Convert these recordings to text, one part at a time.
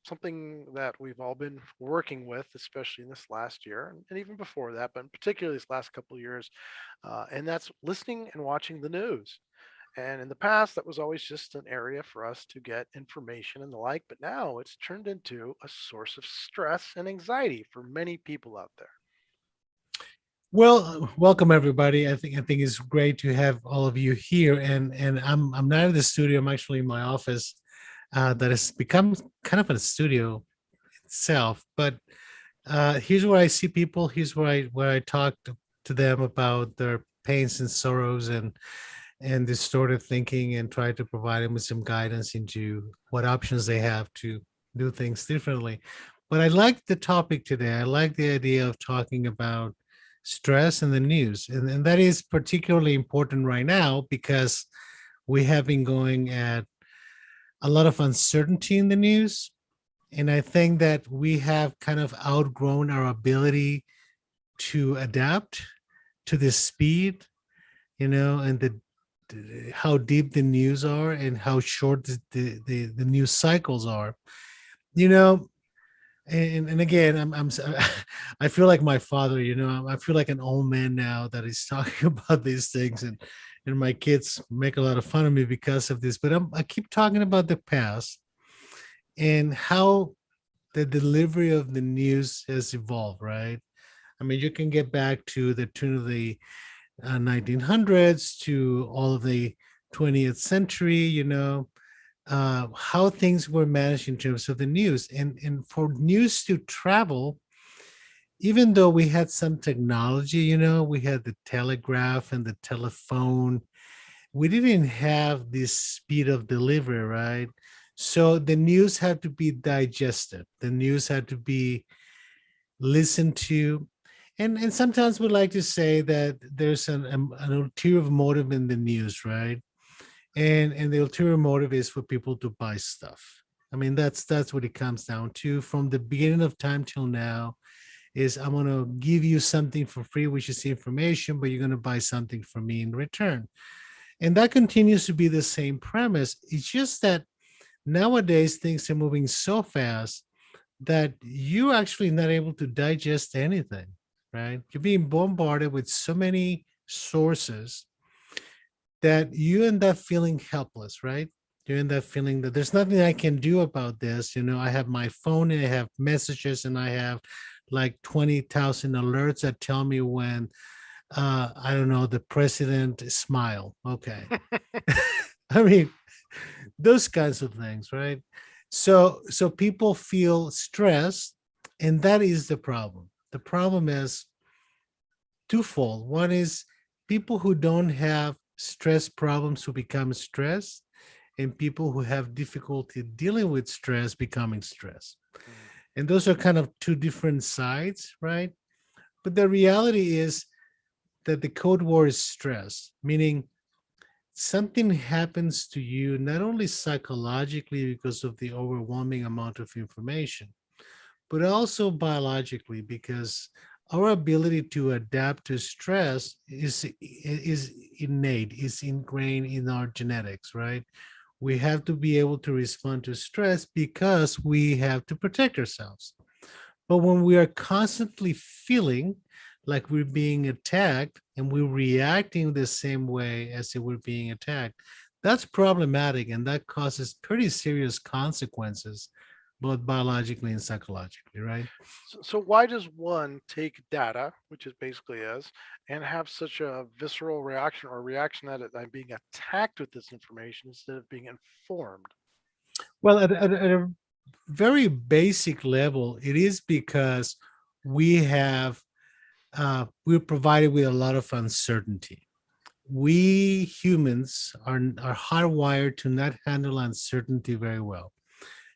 something that we've all been working with, especially in this last year and even before that, but particularly this last couple of years. And that's listening and watching the news. And in the past, that was always just an area for us to get information and the like. But now it's turned into a source of stress and anxiety for many people out there. Well, welcome everybody. I think it's great to have all of you here, and I'm not in the studio. I'm actually in my office, that has become kind of a studio itself. But here's where I see people. Here's where I talk to them about their pains and sorrows and distorted thinking, and try to provide them with some guidance into what options they have to do things differently. But I like the topic today. I like the idea of talking about stress and the news. And that is particularly important right now because we have been going at a lot of uncertainty in the news. And I think that we have kind of outgrown our ability to adapt to the speed, and how deep the news are and how short the news cycles are. You know, and again, I feel like my father. I feel like an old man now that is talking about these things, and my kids make a lot of fun of me because of this. But I keep talking about the past and how the delivery of the news has evolved, right? I mean, you can get back to the tune of the 1900s to all of the 20th century, how things were managed in terms of the news. And for news to travel, even though we had some technology, we had the telegraph and the telephone, we didn't have this speed of delivery, right? So the news had to be digested, the news had to be listened to. And sometimes we like to say that there's an ulterior motive in the news, right? And the ulterior motive is for people to buy stuff. I mean, that's what it comes down to. From the beginning of time till now, is I'm going to give you something for free, which is information, but you're going to buy something from me in return. And that continues to be the same premise. It's just that nowadays things are moving so fast that you're actually not able to digest anything, right? You're being bombarded with so many sources that you end up feeling helpless, right? You end up feeling that there's nothing I can do about this. I have my phone and I have messages and I have like 20,000 alerts that tell me when, I don't know, the president smile. Okay. I mean, those kinds of things, right? So people feel stressed, and that is the problem. The problem is twofold. One is people who don't have stress problems who become stressed, and people who have difficulty dealing with stress becoming stressed. Mm. And those are kind of two different sides, right? But the reality is that the code word is stress, meaning something happens to you not only psychologically because of the overwhelming amount of information, but also biologically because our ability to adapt to stress is innate, is ingrained in our genetics, right? We have to be able to respond to stress because we have to protect ourselves. But when we are constantly feeling like we're being attacked and we're reacting the same way as if we're being attacked, that's problematic and that causes pretty serious consequences, both biologically and psychologically, right? So why does one take data, which it basically is, and have such a visceral reaction or reaction that I'm being attacked with this information instead of being informed? Well, at a very basic level, it is because we have we're provided with a lot of uncertainty. We humans are hardwired to not handle uncertainty very well.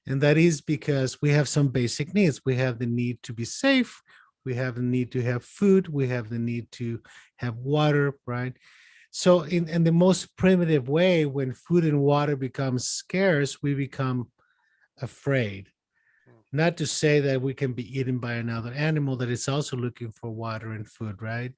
And that is because we have some basic needs. We have the need to be safe. We have the need to have food. We have the need to have water, right? So, in the most primitive way, when food and water becomes scarce, we become afraid. Mm. Not to say that we can be eaten by another animal that is also looking for water and food, right?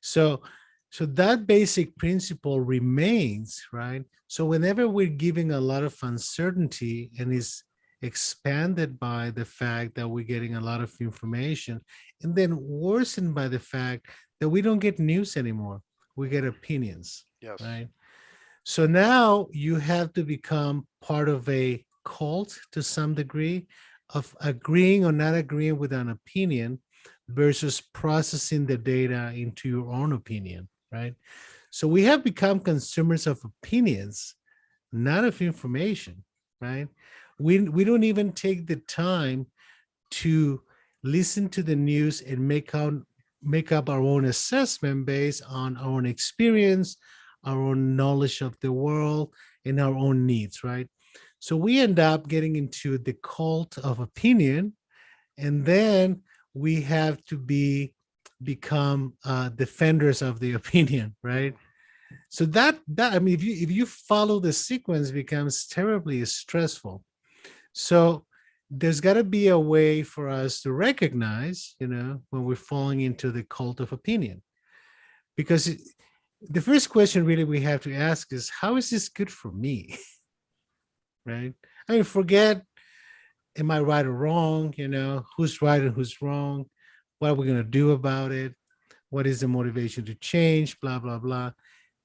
So, so that basic principle remains, right? So whenever we're giving a lot of uncertainty and is expanded by the fact that we're getting a lot of information, and then worsened by the fact that we don't get news anymore. We get opinions, Yes. right? So now you have to become part of a cult to some degree of agreeing or not agreeing with an opinion versus processing the data into your own opinion, right? So we have become consumers of opinions, not of information, right? We don't even take the time to listen to the news and make up our own assessment based on our own experience, our own knowledge of the world, and our own needs, right? So we end up getting into the cult of opinion, and then we have to become defenders of the opinion, right? Mhm. So that I mean, if you follow the sequence, it becomes terribly stressful. So there's got to be a way for us to recognize, when we're falling into the cult of opinion. Because the first question really we have to ask is, how is this good for me? Right? I mean, forget, am I right or wrong? Who's right and who's wrong? What are we going to do about it? What is the motivation to change? Blah, blah, blah.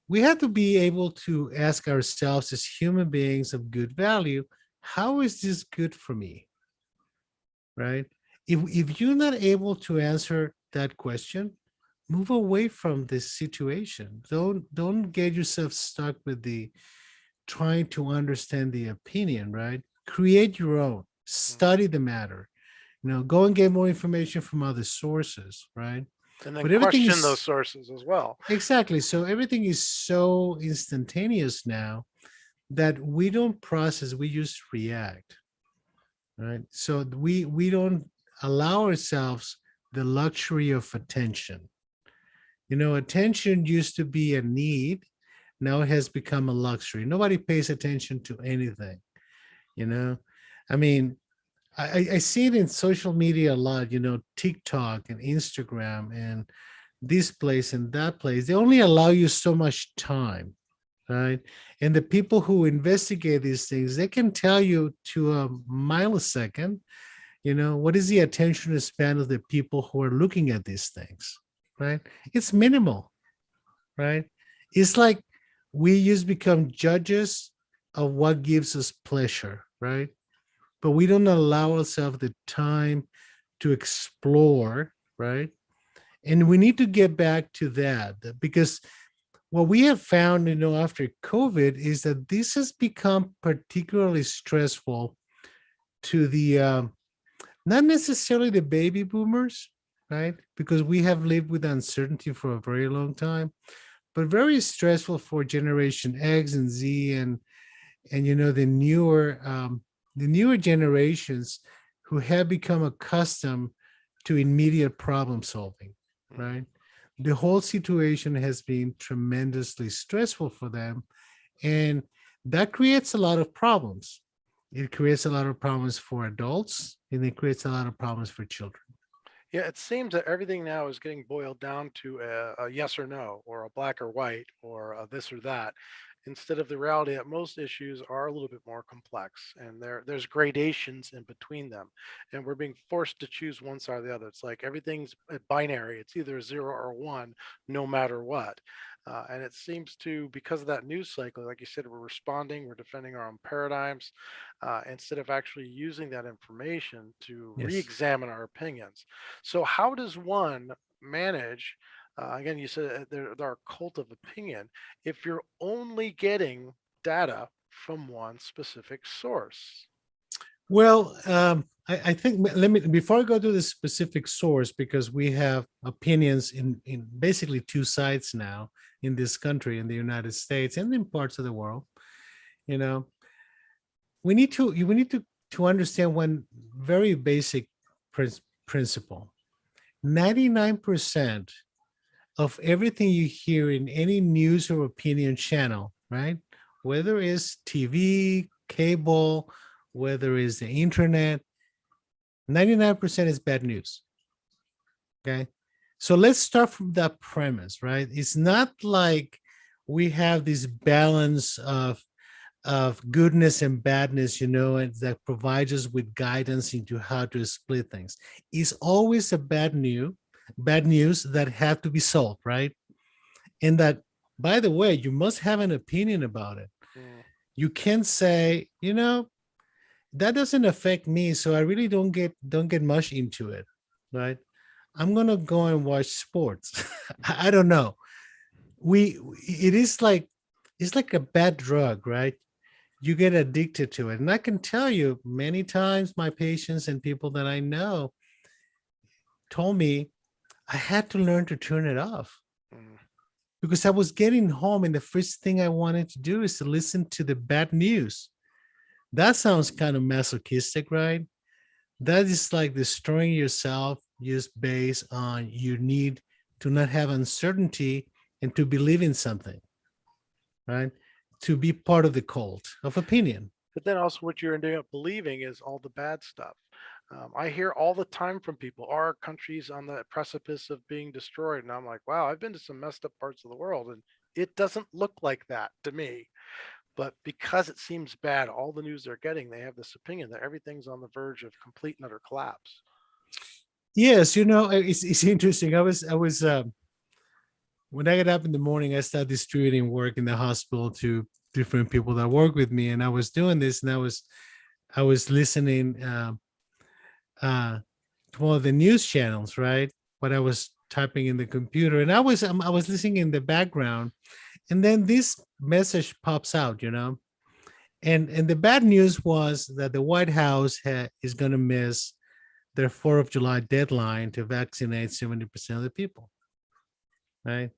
We have to be able to ask ourselves as human beings of good value, how is this good for me? Right? If you're not able to answer that question, move away from this situation. Don't get yourself stuck with the trying to understand the opinion, right? Create your own, Mhm. study the matter, go and get more information from other sources, right? And then But everything question those is sources as well. exactly so, everything is so instantaneous now that we don't process, we just react, right? So we don't allow ourselves the luxury of attention. Attention used to be a need. Now it has become a luxury. Nobody pays attention to anything. you know I mean, I see it in social media a lot, TikTok and Instagram and this place and that place. They only allow you so much time, right? And the people who investigate these things, they can tell you to a millisecond, what is the attention span of the people who are looking at these things, right? It's minimal, right? It's like we just become judges of what gives us pleasure, right? But we don't allow ourselves the time to explore, right? And we need to get back to that, because what we have found, after COVID is that this has become particularly stressful to the not necessarily the baby boomers, right? Because we have lived with uncertainty for a very long time, but very stressful for Generation X and Z, and the newer generations who have become accustomed to immediate problem solving, Mhm. right? The whole situation has been tremendously stressful for them, and that creates a lot of problems. It creates a lot of problems for adults, and it creates a lot of problems for children. Yeah, it seems that everything now is getting boiled down to a yes or no, or a black or white, or a this or that, instead of the reality that most issues are a little bit more complex, and there's gradations in between them, and we're being forced to choose one side or the other. It's like everything's binary. It's either a zero or one, no matter what. And it seems to, because of that news cycle, like you said, we're responding, we're defending our own paradigms, instead of actually using that information to Yes. re-examine our opinions. So how does one manage? Again, you said there are a cult of opinion. If you're only getting data from one specific source. Well, I think, let me, before I go to the specific source, because we have opinions in basically two sides now in this country, in the United States, and in parts of the world. You know, we need to understand one very basic principle. 99% of everything you hear in any news or opinion channel, right? Whether it's TV, cable, whether it's the internet, 99% is bad news. Okay. So let's start from that premise, right? It's not like we have this balance of of goodness and badness, and that provides us with guidance into how to split things. It's always a bad news that have to be solved, right? And that, by the way, you must have an opinion about it. Mm, You can't say, that doesn't affect me, so I really don't get much into it, right? I'm gonna go and watch sports. I don't know. It is like it's like a bad drug, right? You get addicted to it. And I can tell you many times my patients and people that I know told me I had to learn to turn it off mm. because I was getting home and the first thing I wanted to do is to listen to the bad news. That sounds kind of masochistic, right? That is like destroying yourself just based on your need to not have uncertainty and to believe in something, right? To be part of the cult of opinion. But then also, what you're ending up believing is all the bad stuff. I hear all the time from people, our country's on the precipice of being destroyed. And I'm like, wow, I've been to some messed up parts of the world, and it doesn't look like that to me. But because it seems bad, all the news they're getting, they have this opinion that everything's on the verge of complete and utter collapse. Yes, it's interesting. I was when I get up in the morning, I start distributing work in the hospital to different people that work with me, and I was doing this, and I was listening to one of the news channels, right? What I was typing in the computer, and I was listening in the background, and then this message pops out, and the bad news was that the White House is going to miss their 4th of July deadline to vaccinate 70% of the people, right?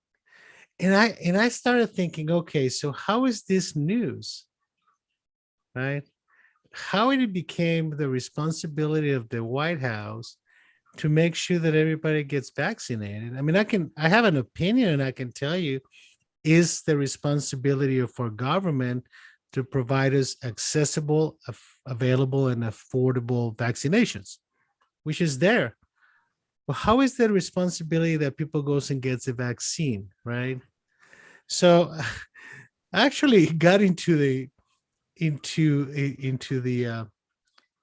And I started thinking, okay, so how is this news, right? How it became the responsibility of the White House to make sure that everybody gets vaccinated. I mean, I have an opinion, and I can tell you, is the responsibility of our government to provide us accessible, available, and affordable vaccinations, which is there. Well, how is the responsibility that people goes and gets a vaccine, right? So I actually got into the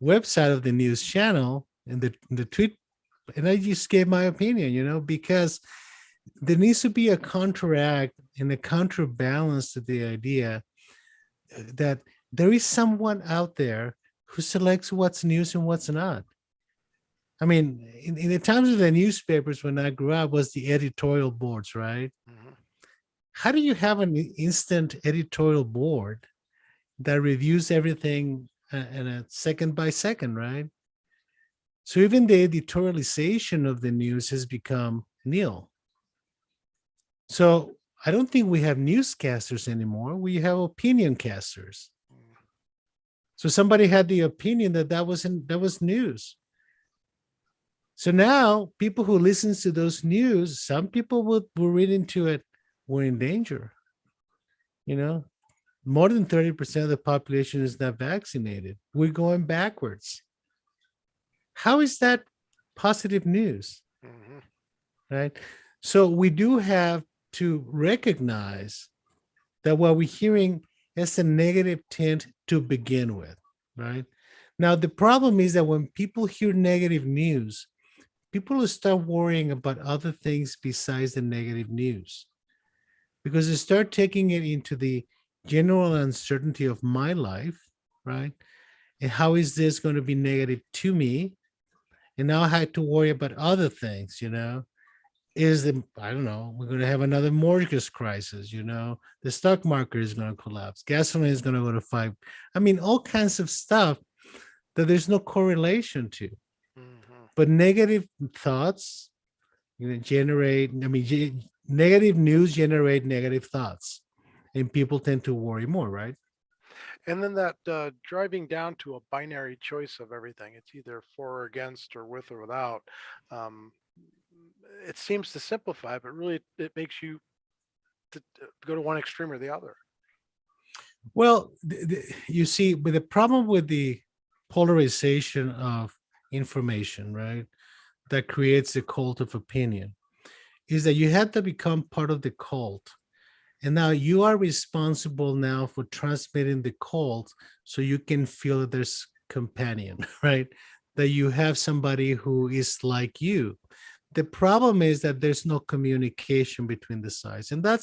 website of the news channel and the tweet, and I just gave my opinion, because there needs to be a counteract and a counterbalance to the idea that there is someone out there who selects what's news and what's not. I mean, in the times of the newspapers when I grew up was the editorial boards, right? Mm-hmm. How do you have an instant editorial board that reviews everything in a second by second, right? So even the editorialization of the news has become nil. So I don't think we have newscasters anymore. We have opinion casters. So somebody had the opinion that was news. So now people who listens to those news, some people will read into it, we're in danger. You know, more than 30% of the population is not vaccinated. We're going backwards. How is that positive news? Mm-hmm. Right. So we do have to recognize that what we're hearing has a negative tint to begin with. Right. Now, the problem is that when people hear negative news, people will start worrying about other things besides the negative news because they start taking it into the general uncertainty of my life, right? And how is this going to be negative to me? And now I had to worry about other things, Is the I don't know, we're going to have another mortgage crisis, the stock market is going to collapse, gasoline is going to go to five. I mean, all kinds of stuff that there's no correlation to. Mm-hmm. But negative thoughts generate, I mean, negative news generate negative thoughts, and people tend to worry more, right? And then that driving down to a binary choice of everything, it's either for or against or with or without. Um, it seems to simplify, but really it makes you to go to one extreme or the other. Well, you see, but the problem with the polarization of information, right, that creates a cult of opinion is that you have to become part of the cult And now you are responsible now for transmitting the cult so you can feel that there's companion, right? That you have somebody who is like you. The problem is that there's no communication between the sides. And that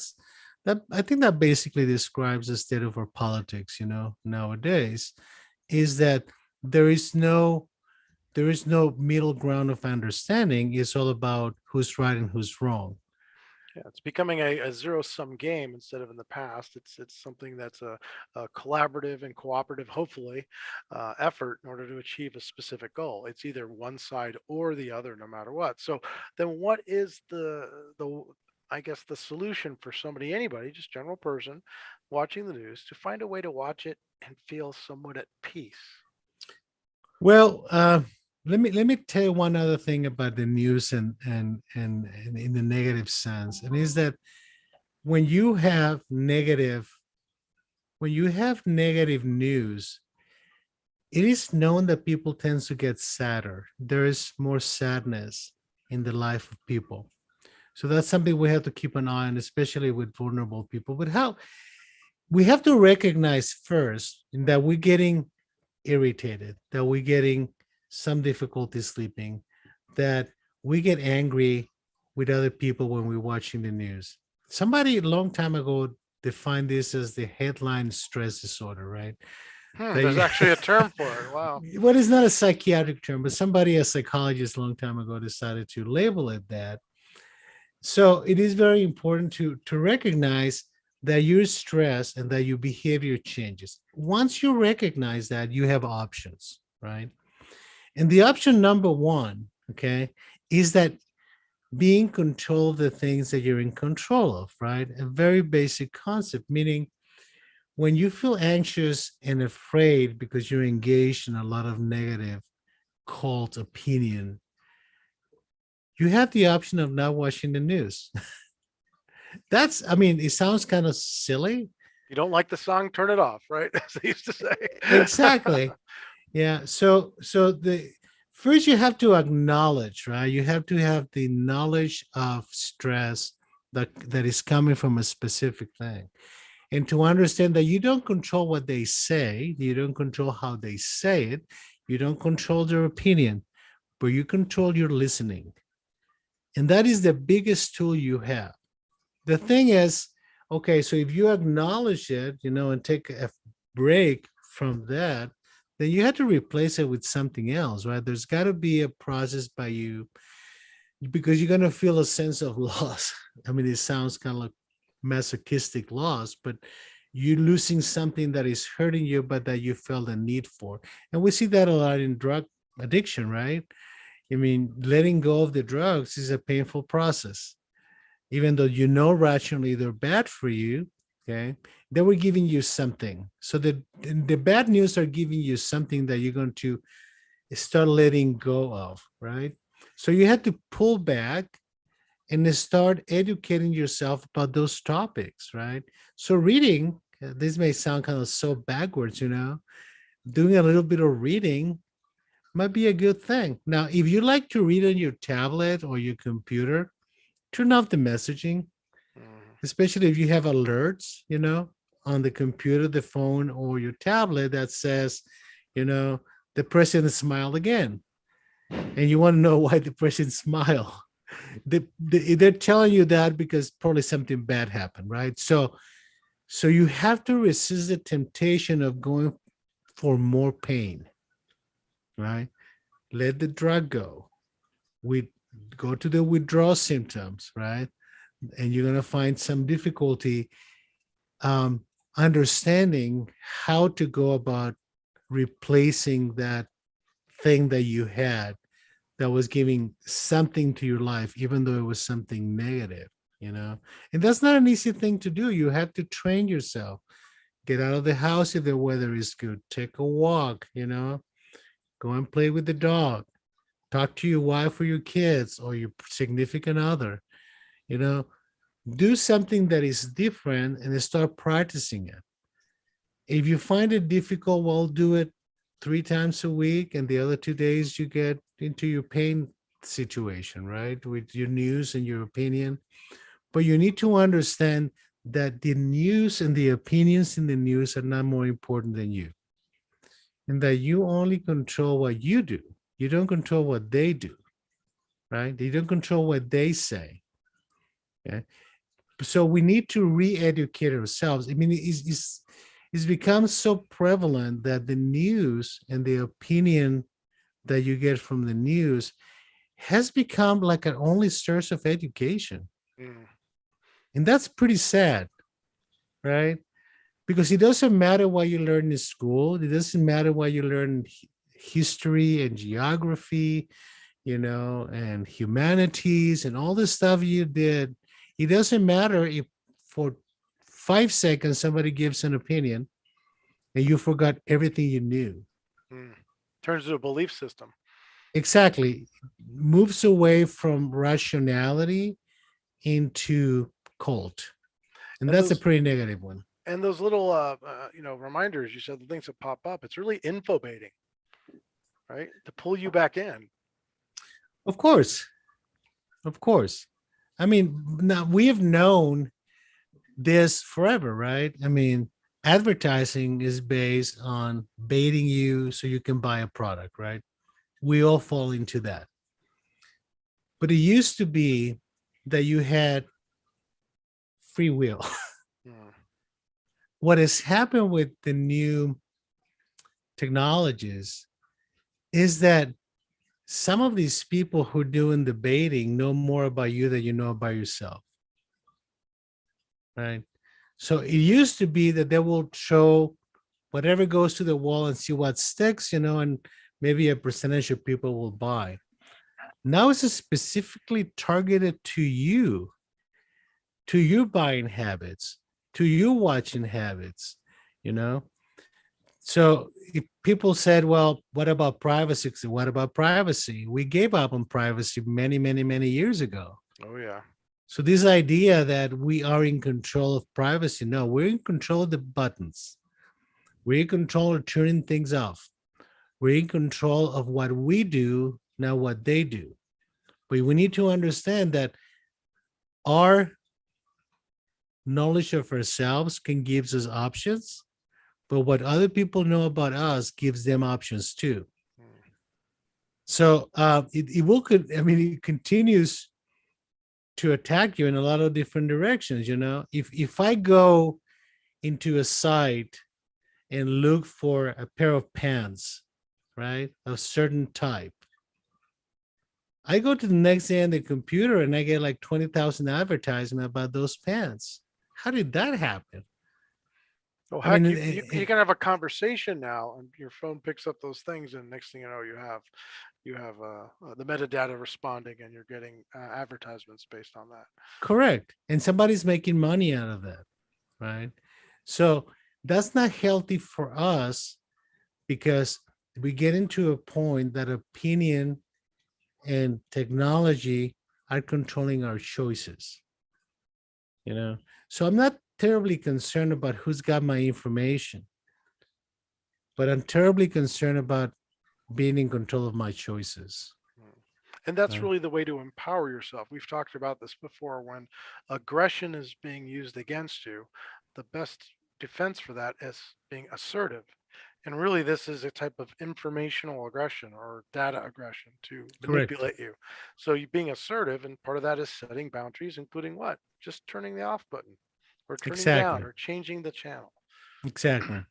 I think that basically describes the state of our politics, nowadays, is that there is no there is no middle ground of understanding. It's all about who's right and who's wrong. Yeah, it's becoming a zero sum game instead of in the past. It's something that's a collaborative and cooperative, hopefully, effort in order to achieve a specific goal. It's either one side or the other, no matter what. So then, what is the I guess the solution for somebody, anybody, just general person, watching the news to find a way to watch it and feel somewhat at peace? Well, let me tell you one other thing about the news and in the negative sense, and is that when you have negative when you have negative news, it is known that people tend to get sadder. There is more sadness in the life of people. So that's something we have to keep an eye on, especially with vulnerable people. But how we have to recognize first that we're getting irritated, that we're getting some difficulty sleeping, that we get angry with other people when we're watching the news. Somebody a long time ago defined this as the headline stress disorder, right? That There's you, actually a term for it. Wow. what is not a psychiatric term, but somebody, a psychologist, a long time ago decided to label it that. So it is very important to recognize that you're stressed and that your behavior changes. Once you recognize that, you have options, right? And the option number one, okay, is that being control of the things that you're in control of, right? A very basic concept, meaning when you feel anxious and afraid because you're engaged in a lot of negative cult opinion, you have the option of not watching the news. I mean, it sounds kind of silly. You don't like the song, turn it off, right? As they used to say. Exactly. Yeah. So the first you have to acknowledge, right? You have to have the knowledge of stress that is coming from a specific thing. And to understand that you don't control what they say, you don't control how they say it, you don't control their opinion, but you control your listening. And that is the biggest tool you have. The thing is, okay, so if you acknowledge it, and take a break from that, then you have to replace it with something else, right? There's got to be a process by you, because you're going to feel a sense of loss. I mean, it sounds kind of like masochistic loss, but you're losing something that is hurting you, but that you felt a need for. And we see that a lot in drug addiction, right? I mean, letting go of the drugs is a painful process, even though rationally they're bad for you. Okay, they were giving you something. So the bad news are giving you something that you're going to start letting go of, right? So you have to pull back and start educating yourself about those topics, right? So reading, this may sound kind of so backwards, doing a little bit of reading might be a good thing. Now, if you like to read on your tablet or your computer, turn off the messaging, Mhm. especially if you have alerts, on the computer, the phone, or your tablet that says, you know, the president smiled again. And you want to know why the president smiled. They're telling you that because probably something bad happened, right? So you have to resist the temptation of going for more pain, right? Let the drug go. We go to the withdrawal symptoms, right? And you're going to find some difficulty um, understanding how to go about replacing that thing that you had that was giving something to your life, even though it was something negative. And that's not an easy thing to do. You have to train yourself. Get out of the house if the weather is good. Take a walk. Go and play with the dog. Talk to your wife or your kids or your significant other. You know, do something that is different and start practicing it. If you find it difficult, well, do it 3 times a week, and the other 2 days you get into your pain situation, right? With your news and your opinion. But you need to understand that the news and the opinions in the news are not more important than you, and that you only control what you do. You don't control what they do, right? You don't control what they say. Okay? So we need to re-educate ourselves. I mean, it's become so prevalent that the news and the opinion that you get from the news has become like an only source of education. Mm, And that's pretty sad, right? Because it doesn't matter what you learn in school, it doesn't matter what you learn in history and geography, and humanities and all the stuff you did. It doesn't matter if for 5 seconds somebody gives an opinion and you forgot everything you knew. mm. Turns into a belief system. Exactly. Moves away from rationality into cult. And And that's a those pretty negative one. and those little reminders you said, the things that pop up, it's really info baiting, right? To pull you back in. Of course. Of course. I mean, now we have known this forever, right? I mean, advertising is based on baiting you so you can buy a product, right? We all fall into that. But it used to be that you had free will. Mm, What has happened with the new technologies is that some of these people who are doing the baiting know more about you than you know about yourself, right? So it used to be that they will show whatever goes to the wall and see what sticks, and maybe a percentage of people will buy. Now it's specifically targeted to your buying habits, to your watching habits, you know. So if people said, well, what about privacy? What about privacy? We gave up on privacy many, many, many years ago. oh yeah. So this idea that we are in control of privacy, no, we're in control of the buttons. We're in control of turning things off. We're in control of what we do, not what they do. But we need to understand that our knowledge of ourselves can give us options, but what other people know about us gives them options too. Mm. So it will, I mean, it continues to attack you in a lot of different directions. If I go into a site and look for a pair of pants, right, of certain type, I go to the next day on the computer and I get like 20,000 advertisement about those pants. How did that happen? Oh I mean, heck, you can have a conversation now, and your phone picks up those things, and next thing you know, you have the metadata responding, and you're getting advertisements based on that. correct. And somebody's making money out of that, right? So that's not healthy for us because we get into a point that opinion and technology are controlling our choices, you know. So I'm not terribly concerned about who's got my information, but I'm terribly concerned about being in control of my choices. Mm. And that's Right? really the way to empower yourself. We've talked about this before. When aggression is being used against you, the best defense for that is being assertive. And really, this is a type of informational aggression or data aggression to Correct. manipulate you. So you being assertive, and part of that is setting boundaries, including what? Just turning the off button or turning down Exactly. or changing the channel. Exactly.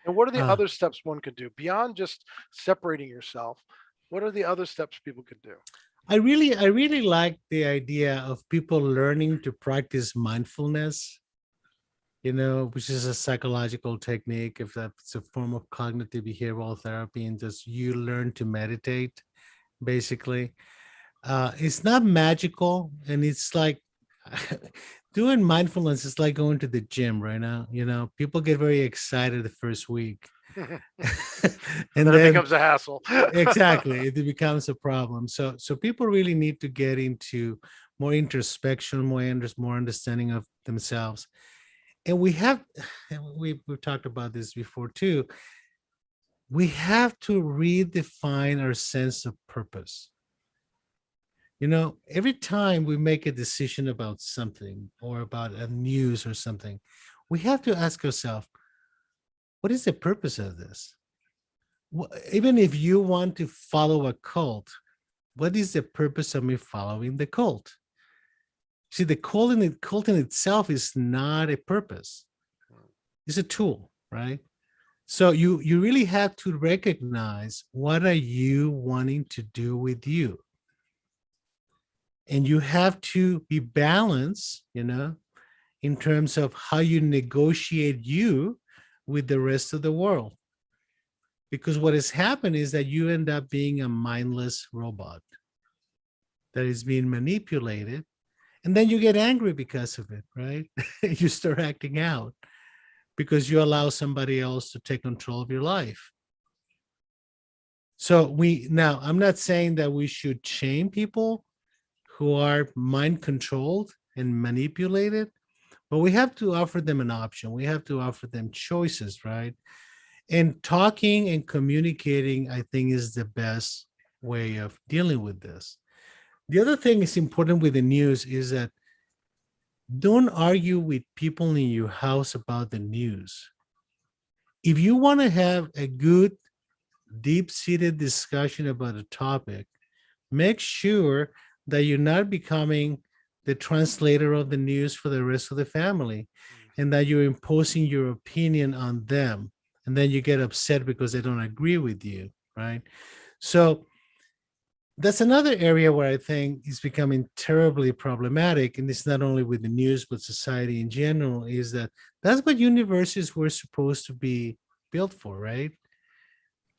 And what are the Uh, other steps one could do beyond just separating yourself? What are the other steps people could do? I really like the idea of people learning to practice mindfulness, which is a psychological technique, if that's a form of cognitive behavioral therapy, and just you learn to meditate, basically. It's not magical, and it's like doing mindfulness is like going to the gym right now. People get very excited the first week, And and then it then becomes a hassle. exactly it becomes a problem. So people really need to get into more introspection, more understanding of themselves. And we've talked about this before too. We have to redefine our sense of purpose. Every time we make a decision about something or about a news or something, we have to ask ourselves, what is the purpose of this? Even if you want to follow a cult, what is the purpose of me following the cult? See, the cult in itself is not a purpose. It's a tool, right? So you really have to recognize what are you wanting to do with you, and you have to be balanced, in terms of how you negotiate you with the rest of the world. Because what has happened is that you end up being a mindless robot that is being manipulated, and then you get angry because of it, right? You start acting out because you allow somebody else to take control of your life. So I'm not saying that we should shame people who are mind controlled and manipulated, but we have to offer them an option. We have to offer them choices, right? And talking and communicating, I think, is the best way of dealing with this. The other thing is important with the news is that don't argue with people in your house about the news. If you want to have a good, deep seated discussion about a topic, make sure that you're not becoming the translator of the news for the rest of the family, and that you're imposing your opinion on them. And then you get upset because they don't agree with you, right? So that's another area where I think is becoming terribly problematic. And it's not only with the news, but society in general, is that that's what universities were supposed to be built for, right?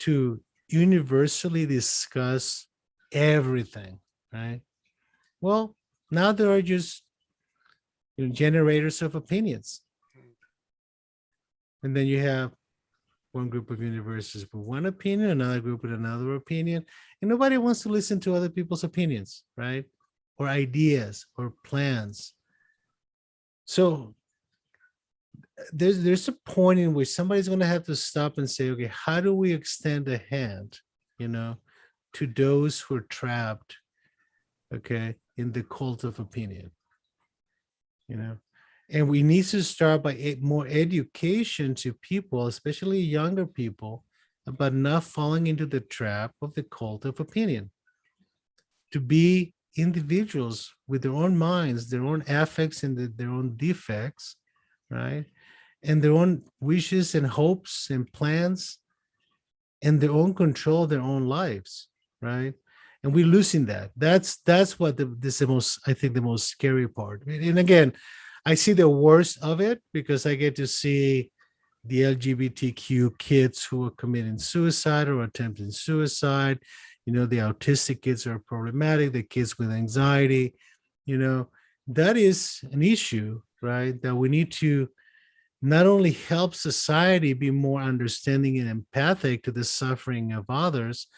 To universally discuss everything, right? Well, now there are just generators of opinions. And then you have one group of universities with one opinion, another group with another opinion, and nobody wants to listen to other people's opinions, right? Or ideas or plans. So there's a point in which somebody's going to have to stop and say, okay, how do we extend a hand, you know, to those who are trapped, okay, in the cult of opinion, you know? And we need to start by more education to people, especially younger people, about not falling into the trap of the cult of opinion, to be individuals with their own minds, their own affects, and their own defects, right? And their own wishes and hopes and plans, and their own control of their own lives, right? And we're losing that. That's what this is the most, I think, the most scary part. And again, I see the worst of it because I get to see the LGBTQ kids who are committing suicide or attempting suicide. The autistic kids are problematic, the kids with anxiety. That is an issue, right? That we need to not only help society be more understanding and empathic to the suffering of others,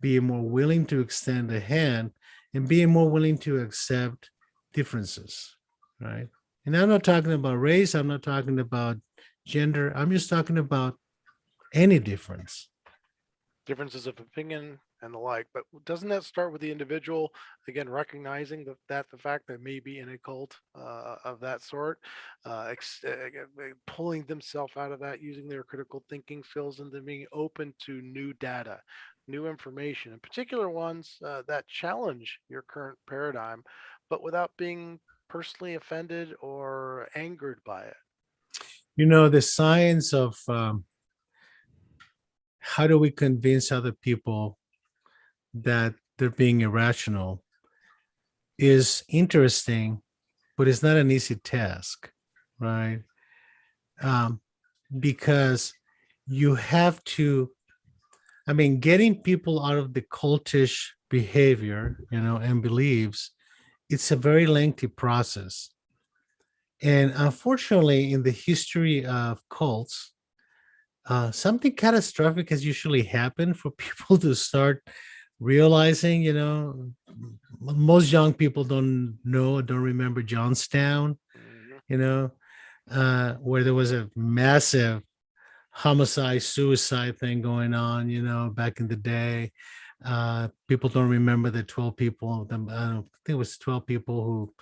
being more willing to extend a hand, and being more willing to accept differences, right? And I'm not talking about race, I'm not talking about gender, I'm just talking about any difference. Differences of opinion and the like. But doesn't that start with the individual again recognizing that the fact that maybe in a cult of that sort, pulling themselves out of that, using their critical thinking skills, and then being open to new data, new information, in particular ones that challenge your current paradigm, but without being personally offended or angered by it. The science of how do we convince other people that they're being irrational is interesting, but it's not an easy task, right? Um, because you have to, I mean, getting people out of the cultish behavior, and beliefs, it's a very lengthy process. And unfortunately, in the history of cults, something catastrophic has usually happened for people to start realizing, most young people don't remember Johnstown, Mhm. you know, where there was a massive homicide suicide thing going on, back in the day. People don't remember the 12 people. I think it was 12 people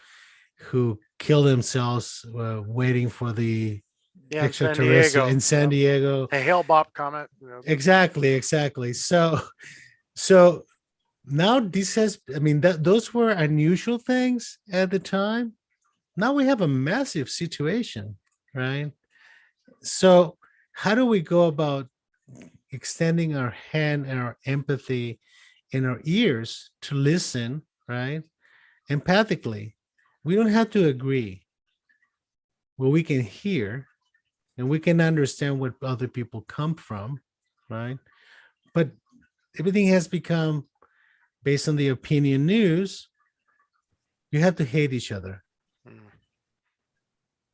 who killed themselves waiting for the Yeah, in San extraterrestrial Diego. in San Yep. Diego. Hey, Hale Bopp comment. You know, Exactly, exactly. So now this has, I mean, that those were unusual things at the time. Now we have a massive situation, right? So how do we go about extending our hand and our empathy in our ears to listen, right? Empathically. We don't have to agree, but we can hear and we can understand what other people come from, right? But everything has become based on the opinion news. You have to hate each other, mm,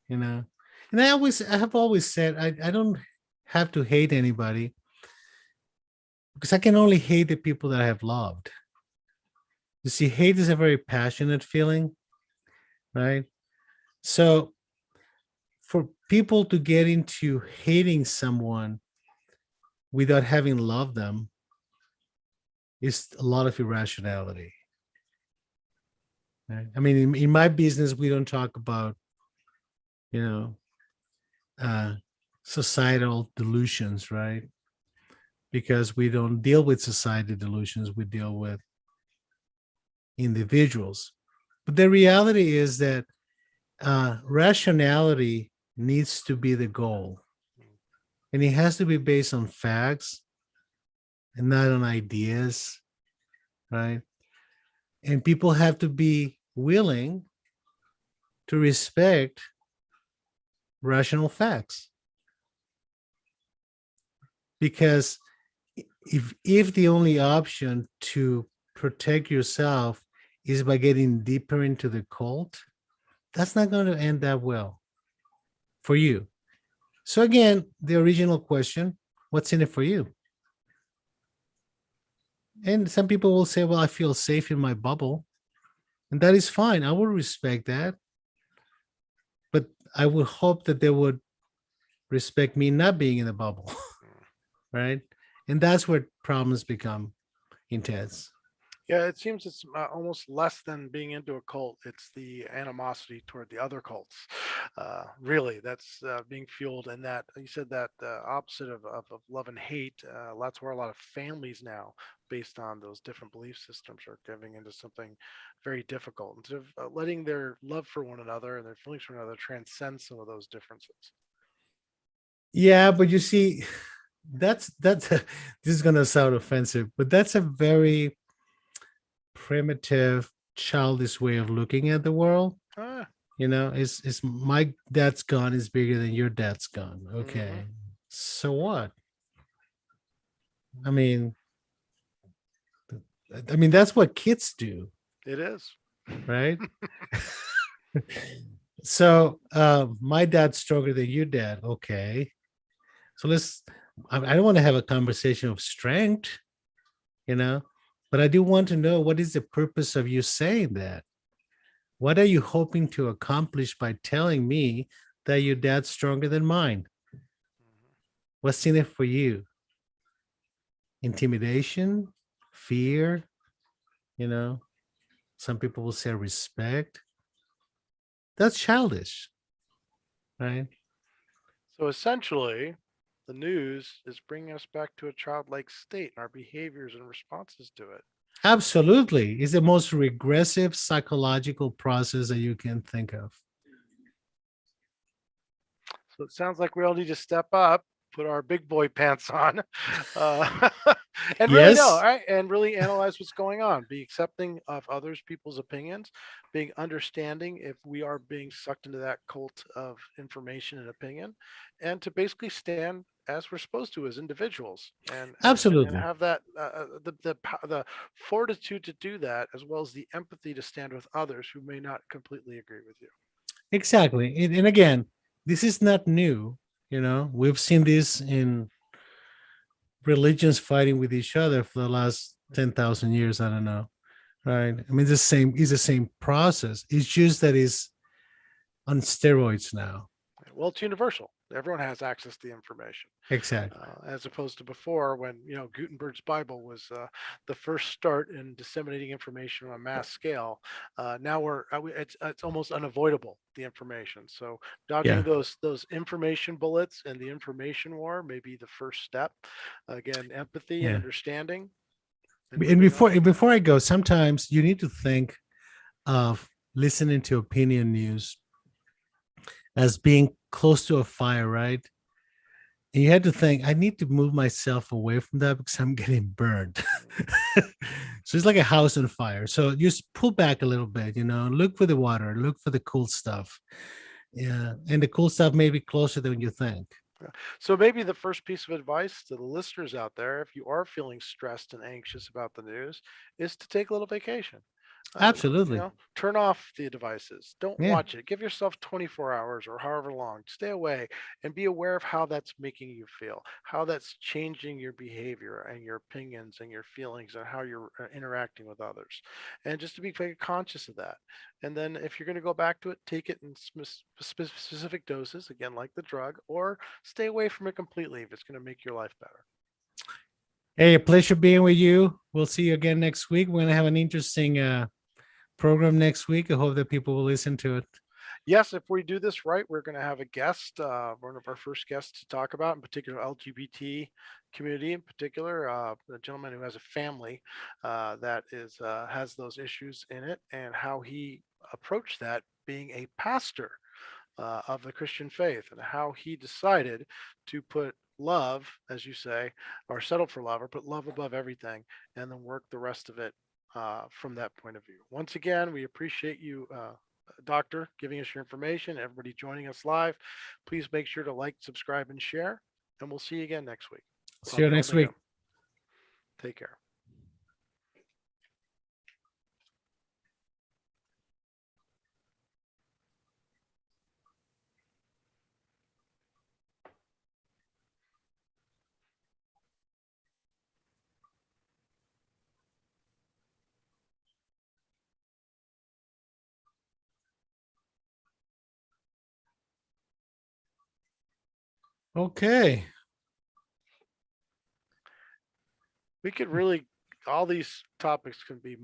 you know. And I have always said I don't have to hate anybody because I can only hate the people that I have loved. You see, hate is a very passionate feeling, right? So for people to get into hating someone without having loved them is a lot of irrationality. Right? I mean, in my business, we don't talk about, you know, uh, societal delusions, right? Because we don't deal with society delusions, we deal with individuals. But the reality is that rationality needs to be the goal, mm. and it has to be based on facts and not on ideas, right? And people have to be willing to respect rational facts because if the only option to protect yourself is by getting deeper into the cult, that's not going to end that well for you. So again, the original question, what's in it for you? And some people will say, well, I feel safe in my bubble, and that is fine. I will respect that, but I would hope that they would respect me not being in the bubble. Mm. Right? And that's where problems become intense. Yeah, it seems it's almost less than being into a cult. It's the animosity toward the other cults. Really, that's being fueled, and that you said that opposite of love and hate. That's where a lot of families now, based on those different belief systems, are giving into something very difficult. Instead of letting their love for one another and their feelings for one another transcend some of those differences. Yeah, but you see, that's this is gonna sound offensive, but that's a very primitive, childish way of looking at the world. Ah, You know, it's my dad's gun is bigger than your dad's gun. mm-hmm. Okay. So what? I mean, that's what kids do, It is. right? So my dad's stronger than your dad. Okay. So I don't want to have a conversation of strength, you know, but I do want to know what is the purpose of you saying that? What are you hoping to accomplish by telling me that your dad's stronger than mine? What's in it for you? Intimidation, fear, you know, some people will say respect. That's childish, right? So essentially, the news is bringing us back to a childlike state in our behaviors and responses to it. Absolutely. It's the most regressive psychological process that you can think of. So it sounds like we all need to step up, put our big boy pants on, uh, and really know, Yes, right? And really analyze what's going on. Be accepting of others people's opinions, being understanding if we are being sucked into that cult of information and opinion, and to basically stand as we're supposed to as individuals, and absolutely. have that the fortitude to do that, as well as the empathy to stand with others who may not completely agree with you. Exactly. And again, this is not new. You know, we've seen this in religions fighting with each other for the last 10,000 years. I don't know. Right. I mean, it's the same process. It's just that it's on steroids now. Well, it's universal. Everyone has access to the information, Exactly. as opposed to before when Gutenberg's Bible was the first start in disseminating information on a mass scale. Now it's almost unavoidable, the information. So dodging Yeah. those information bullets and the information war may be the first step. Again, empathy and Yeah. understanding, and And moving on. before I go, sometimes you need to think of listening to opinion news as being close to a fire, right? And you had to think, I need to move myself away from that because I'm getting burned. So it's like a house on fire. So just pull back a little bit, look for the water, look for the cool stuff. Yeah. And the cool stuff may be closer than you think. Yeah. So maybe the first piece of advice to the listeners out there, if you are feeling stressed and anxious about the news, is to take a little vacation. Absolutely. Turn off the devices. Don't Yeah. watch it. Give yourself 24 hours or however long. Stay away and be aware of how that's making you feel, how that's changing your behavior and your opinions and your feelings and how you're interacting with others. And just to be very conscious of that. And then if you're going to go back to it, take it in specific doses, again, like the drug, or stay away from it completely if it's going to make your life better. Hey, a pleasure being with you. We'll see you again next week. We're going to have an interesting program next week. I hope that people will listen to it. Yes, if we do this right, we're going to have a guest, one of our first guests to talk about, in particular, LGBT community in particular, a gentleman who has a family that is has those issues in it, and how he approached that being a pastor of the Christian faith, and how he decided to put love, as you say, or settle for love, or put love above everything, and then work the rest of it from that point of view. Once again, we appreciate you, Doctor, giving us your information. Everybody joining us live, please make sure to like, subscribe, and share. And we'll see you again next week See on you the next Omega. week. Take care. Okay. We could really, all these topics can be